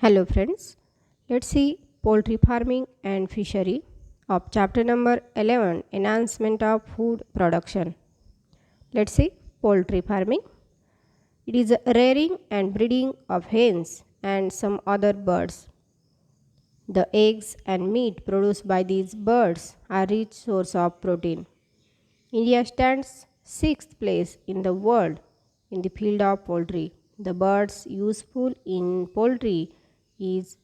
Hello friends, let's see poultry farming and fishery of chapter number 11, enhancement of food production. Let's see poultry farming. It is a rearing and breeding of hens and some other birds. The eggs and meat produced by these birds are rich source of protein. India stands 6th place in the world in the field of poultry. The birds useful in poultry is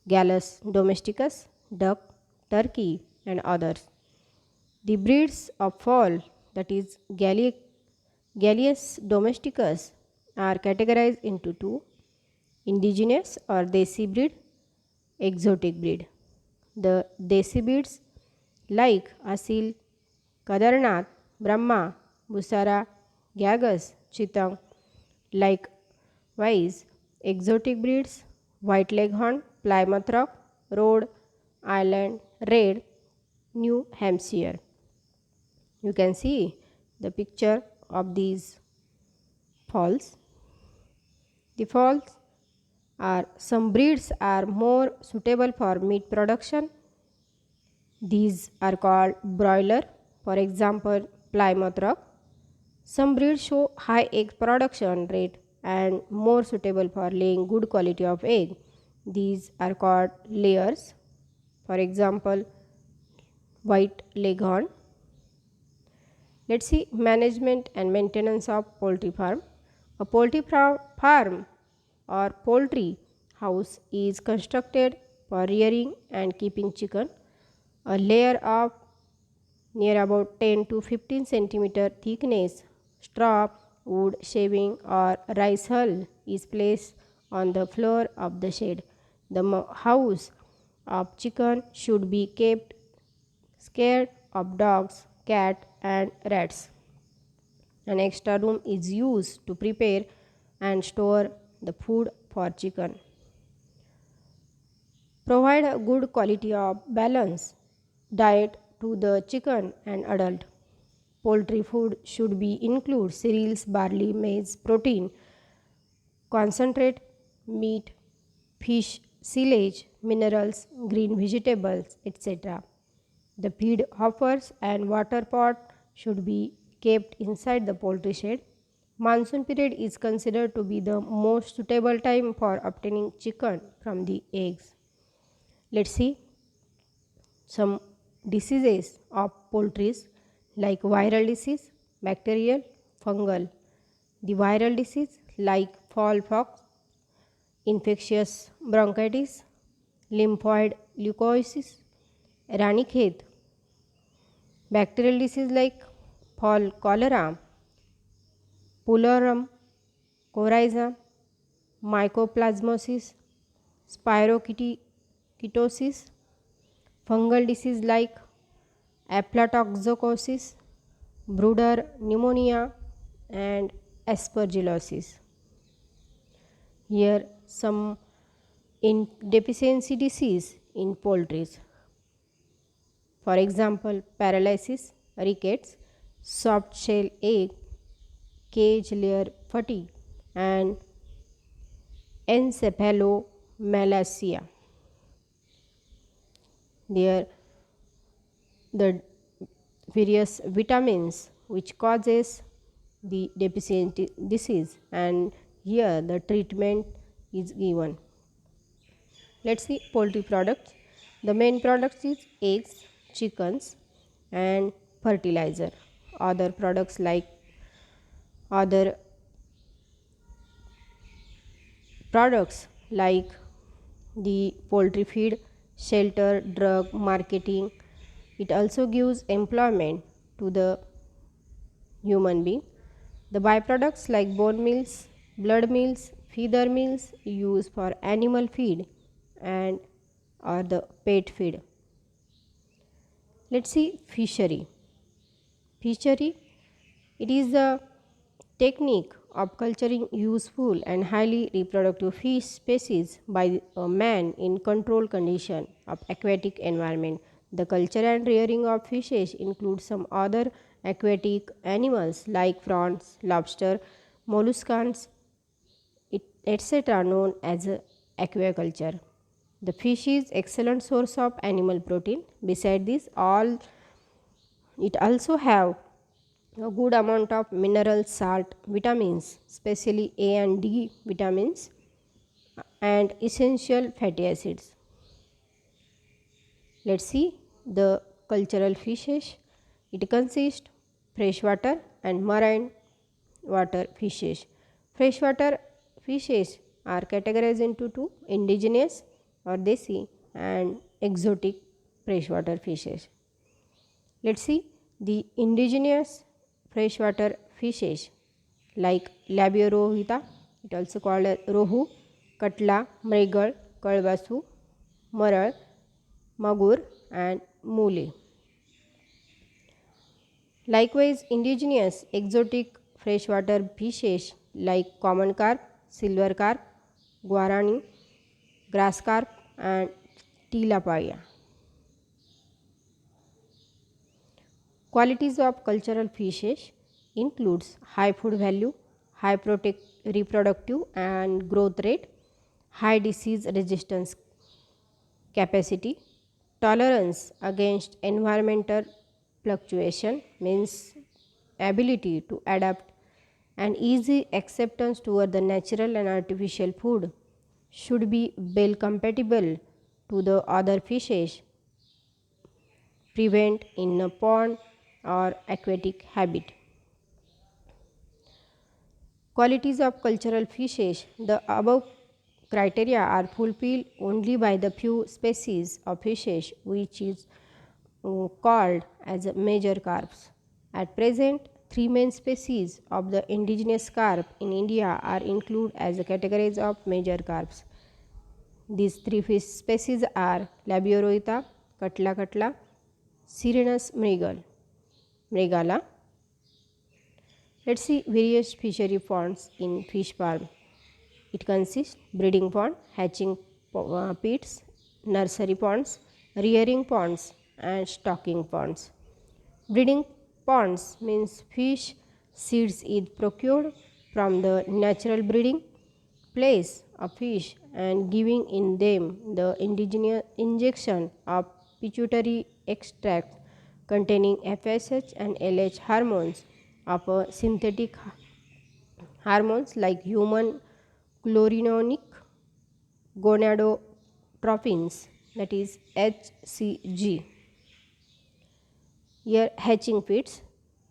Gallus domesticus, duck, turkey and others. The breeds of fowl, that is Gallus domesticus, are categorized into two: indigenous or desi breed, exotic breed. The desi breeds like Asil, Kadarnath, Brahma, Busara, Gagas, Chitang, likewise exotic breeds White Leghorn, Plymouth Rock, Rhode Island Red, New Hampshire. You can see the picture of these falls. The falls are some breeds are more suitable for meat production. These are called broiler, for example, Plymouth Rock. Some breeds show high egg production rate and more suitable for laying good quality of egg. These are called layers, for example, White Leghorn. Let's see management and maintenance of poultry farm. A poultry farm or poultry house is constructed for rearing and keeping chicken. A layer of near about 10 to 15 centimeter thickness straw, wood shaving or rice hull is placed on the floor of the shed. The house of chicken should be kept scared of dogs, cat and rats. An extra room is used to prepare and store the food for chicken. Provide a good quality of balanced diet to the chicken and adult. Poultry food should be include cereals, barley, maize, protein, concentrate, meat, fish, silage, minerals, green vegetables, etc. The feed hoppers and water pot should be kept inside the poultry shed. Monsoon period is considered to be the most suitable time for obtaining chicken from the eggs. Let's see some diseases of poultry like viral disease, bacterial, fungal. The viral disease like fall pox, infectious bronchitis, lymphoid leukosis, ranikhet. Bacterial disease like fall cholera, pulmorum, coryza, mycoplasmosis, spirochetosis. Fungal disease like aflatoxocosis, Bruder pneumonia and aspergillosis. Here some in deficiency disease in poultry. For example, paralysis, rickets, soft shell egg, cage layer fatigue and encephalomalacia. There the various vitamins which causes the deficiency disease, and here the treatment is given. Let's see poultry products. The main products is eggs, chickens and fertilizer. Other products like other products like the poultry feed, shelter, drug, marketing. It also gives employment to the human being. The byproducts like bone meals, blood meals, feather meals used for animal feed and or the pet feed. Let's see fishery. Fishery, it is a technique of culturing useful and highly reproductive fish species by a man in controlled condition of aquatic environment. The culture and rearing of fishes include some other aquatic animals like prawns, lobster, molluscans, etc., known as aquaculture. The fish is excellent source of animal protein. Beside this, it also have a good amount of minerals, salt, vitamins, especially A and D vitamins, and essential fatty acids. Let's see the cultural fishes. It consists freshwater and marine water fishes. Freshwater fishes are categorized into two: indigenous or desi and exotic freshwater fishes. Let's see the indigenous freshwater fishes like Labiorohita, it also called as rohu, katla, mrigal, kalbasu, maral, magur and mule. Likewise, indigenous exotic freshwater fishes like common carp, silver carp, guarani, grass carp and tilapia. Qualities of cultural fishes includes high food value, high reproductive and growth rate, high disease resistance capacity, tolerance against environmental fluctuation means ability to adapt, and easy acceptance toward the natural and artificial food, should be well compatible to the other fishes prevent in a pond or aquatic habit. Qualities of cultural fishes. The above criteria are fulfilled only by the few species of fishes which is called as major carps. At present, three main species of the indigenous carp in India are included as categories of major carps. These three fish species are Labiorohita, Katla katla, Sirenus mrigala. Let's see various fishery ponds in fish farm. It consists breeding pond, hatching pits, nursery ponds, rearing ponds and stocking ponds. Breeding ponds means fish seeds is procured from the natural breeding place of fish and giving in them the indigenous injection of pituitary extract containing FSH and LH hormones of synthetic hormones like human chorionic gonadotropins, that is HCG. Here hatching pits.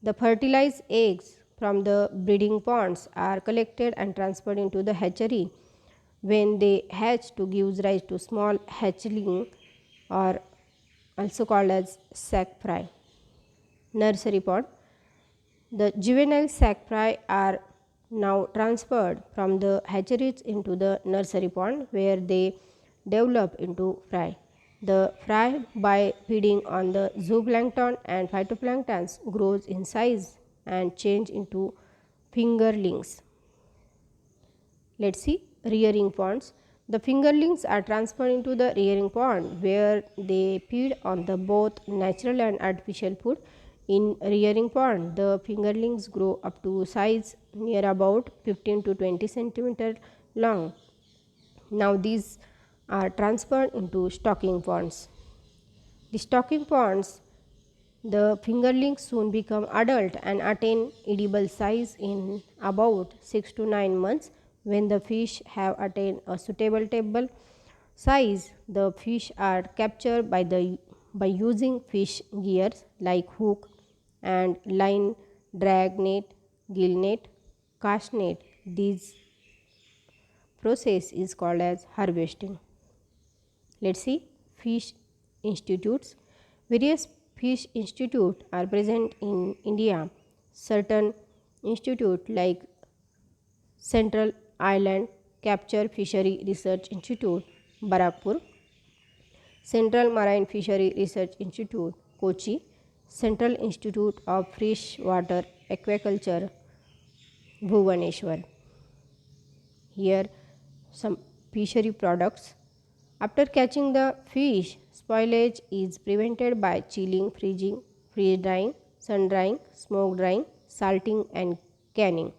The fertilized eggs from the breeding ponds are collected and transferred into the hatchery. When they hatch to give rise to small hatchling or also called as sac fry. Nursery pond. The juvenile sac fry are now transferred from the hatcheries into the nursery pond where they develop into fry. The fry, by feeding on the zooplankton and phytoplanktons, grows in size and change into fingerlings. Let's see rearing ponds. The fingerlings are transferred into the rearing pond where they feed on the both natural and artificial food. In rearing pond, the fingerlings grow up to size near about 15 to 20 centimeter long. Now these are transferred into stocking ponds. The stocking ponds, the fingerlings soon become adult and attain edible size in about 6 to 9 months. When the fish have attained a suitable table size, the fish are captured by using fish gears like hook and line, drag net, gill net, cast net. This process is called as harvesting. Let's see fish institutes. Various fish institutes are present in India. Certain institutes like Central Island Capture Fishery Research Institute, Barakpur, Central Marine Fishery Research Institute, Kochi, Central Institute of Freshwater Aquaculture, Bhubaneswar. Here some fishery products. After catching the fish, spoilage is prevented by chilling, freezing, freeze drying, sun drying, smoke drying, salting and canning.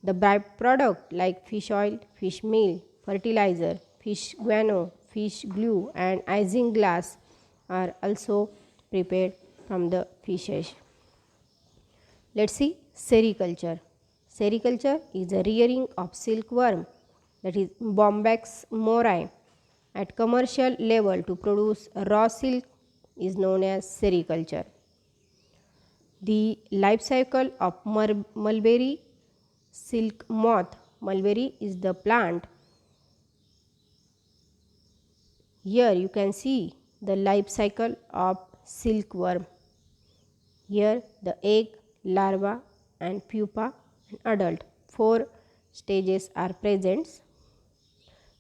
The byproduct like fish oil, fish meal, fertilizer, fish guano, fish glue, and isinglass are also prepared from the fishes. Let's see sericulture. Sericulture is the rearing of silkworm, that is Bombyx mori, at commercial level to produce raw silk is known as sericulture. The life cycle of mulberry silk moth. Mulberry is the plant. Here you can see the life cycle of silkworm. Here the egg, larva and pupa and adult. 4 stages are present.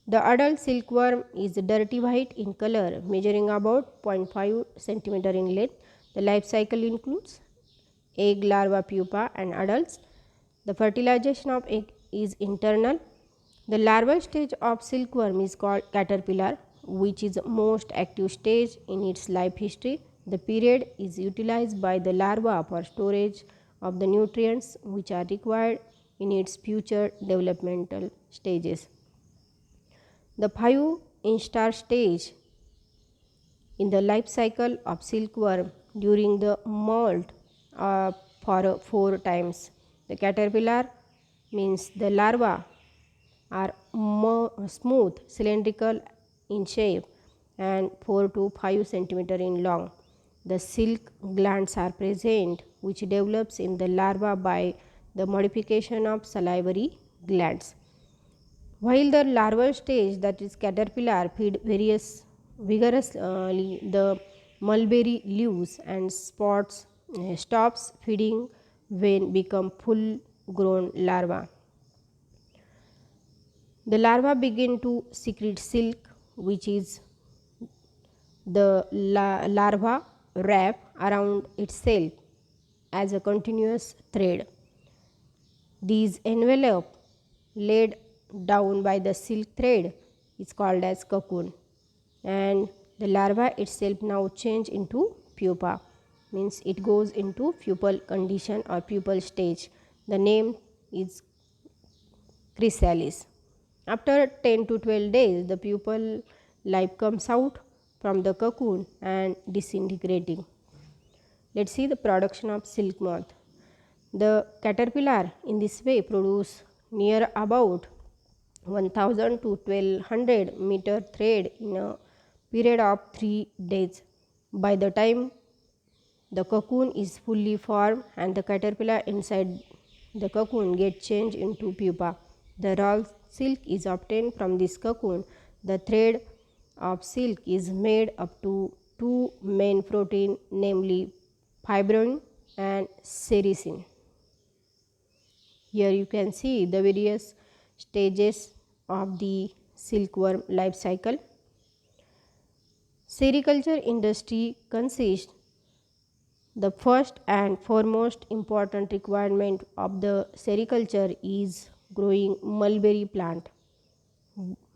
The adult silkworm is dirty white in color, measuring about 0.5 cm in length. The life cycle includes egg, larva, pupa and adults. The fertilization of egg is internal. The larval stage of silkworm is called caterpillar, which is the most active stage in its life history. The period is utilized by the larva for storage of the nutrients which are required in its future developmental stages. The 5 instar stage in the life cycle of silkworm during the molt for 4 times. The caterpillar means the larva are smooth, cylindrical in shape and 4 to 5 centimeter in long. The silk glands are present, which develops in the larva by the modification of salivary glands. While the larval stage, that is caterpillar, feed vigorously the mulberry leaves and stops feeding when become full grown larva. The larva begin to secrete silk, which is the larva wrap around itself as a continuous thread. These envelope laid down by the silk thread is called as cocoon, and the larva itself now change into pupa, means it goes into pupal condition or pupal stage. The name is chrysalis. After 10 to 12 days, the pupal life comes out from the cocoon and disintegrating. Let's see the production of silk moth. The caterpillar in this way produce near about 1000 to 1200 meter thread in a period of 3 days. By the time the cocoon is fully formed and the caterpillar inside the cocoon gets changed into pupa, the raw silk is obtained from this cocoon. The thread of silk is made up to 2 main protein, namely fibrin and sericin. Here you can see the various stages of the silkworm life cycle. Sericulture industry consists the first and foremost important requirement of the sericulture is growing mulberry plant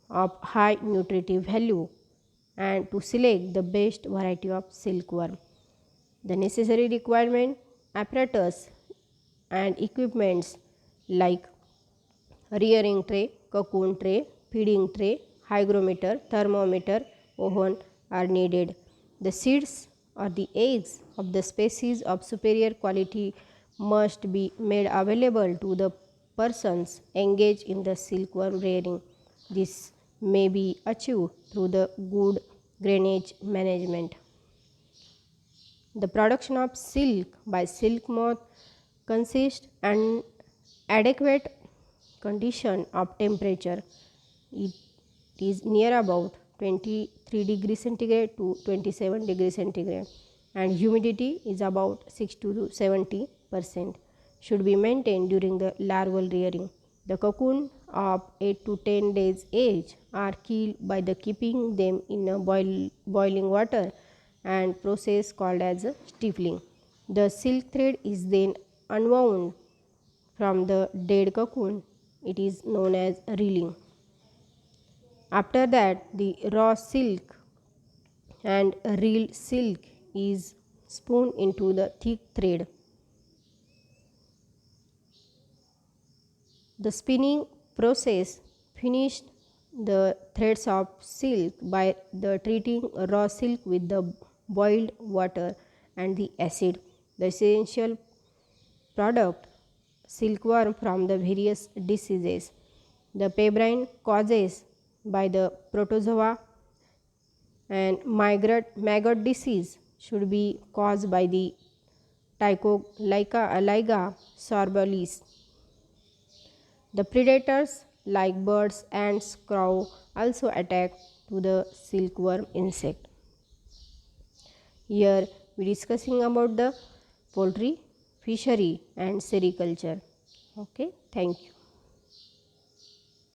of high nutritive value and to select the best variety of silkworm. The necessary requirement apparatus and equipments like rearing tray, cocoon tray, feeding tray, hygrometer, thermometer, oven are needed. The seeds or the eggs of the species of superior quality must be made available to the persons engaged in the silkworm rearing. This may be achieved through the good drainage management. The production of silk by silk moth consists an adequate condition of temperature. It is near about 23 degrees centigrade to 27 degrees centigrade, and humidity is about 60 to 70% should be maintained during the larval rearing. The cocoon of 8 to 10 days age are killed by the keeping them in a boiling water and process called as stippling. The silk thread is then unwound from the dead cocoon. It is known as reeling. After that, the raw silk and reeled silk is spun into the thick thread. The spinning process finished the threads of silk by the treating raw silk with the boiled water and the acid. The essential product silkworm from the various diseases. The pebrine causes by the protozoa and maggot disease should be caused by the Lyga sorbalis. The predators like birds, ants, crow also attack to the silkworm insect. Here we discussing about the poultry, fishery and sericulture. Okay, thank you.